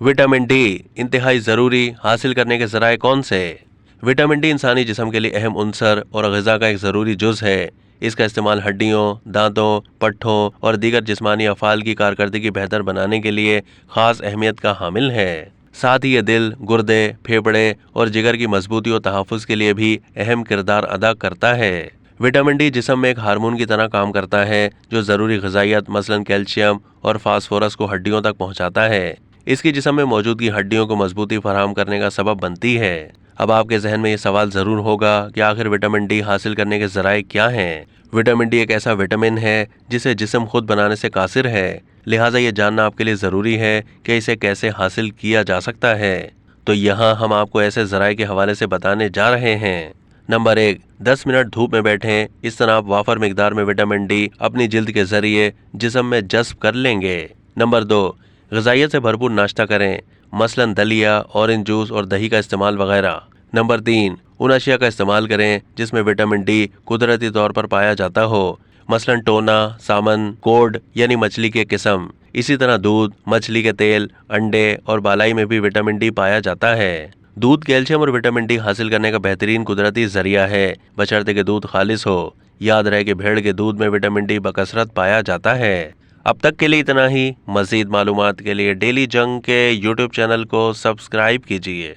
Vitamin D इंतहाई ज़रूरी हासिल करने के ज़राए कौन से? विटामिन डी इंसानी जिस्म के लिए अहम उनसर और ग़िज़ा का एक ज़रूरी जुज़ है। इसका इस्तेमाल हड्डियों, दांतों, पट्ठों और दीगर जिस्मानी अफ़ाल की कारकर्दगी बेहतर बनाने के लिए ख़ास अहमियत का हामिल है। साथ ही ये दिल, गुर्दे, फेफड़े और जिगर की मजबूती और तहफ़्फ़ुज़ के लिए भी अहम किरदार अदा करता है। विटामिन डी जिस्म में एक हार्मोन की तरह काम करता है जो ज़रूरी ग़िज़ाइयत मसलन कैल्शियम और फास्फोरस को हड्डियों तक पहुँचाता है। इसकी जिस्म में मौजूदगी हड्डियों को मजबूती फराहम करने का सबब बनती है। अब आपके जहन में ये सवाल ज़रूर होगा कि आखिर विटामिन डी हासिल करने के ज़राए क्या हैं? विटामिन डी एक ऐसा विटामिन है जिसे जिस्म खुद बनाने से कासिर है, लिहाजा ये जानना आपके लिए ज़रूरी है कि इसे कैसे हासिल किया जा सकता है। तो यहाँ हम आपको ऐसे ज़राए के हवाले से बताने जा रहे हैं। नंबर 1, 10 मिनट धूप में बैठें। इस तरह आप वाफर मिकदार में विटामिन डी अपनी जिल्द के ज़रिए जिस्म में जज्ब कर लेंगे। नंबर 2, ग़िज़ाइयत से भरपूर नाश्ता करें, मसलन दलिया, ऑरेंज जूस और दही का इस्तेमाल वगैरह। नंबर 3, उन अशिया का इस्तेमाल करें जिसमें विटामिन डी कुदरती तौर पर पाया जाता हो, मसलन टोना, सामन, कोड यानी मछली के किस्म। इसी तरह दूध, मछली के तेल, अंडे और बालाई में भी विटामिन डी पाया जाता है। दूध कैल्शियम और विटामिन डी हासिल करने का बेहतरीन कुदरती ज़रिया है, बशर्ते कि दूध खालिस हो। याद रहे कि भेड़ के दूध में विटामिन डी बकसरत पाया जाता है। अब तक के लिए इतना ही। मज़ीद मालूमात के लिए डेली जंग के यूट्यूब चैनल को सब्सक्राइब कीजिए।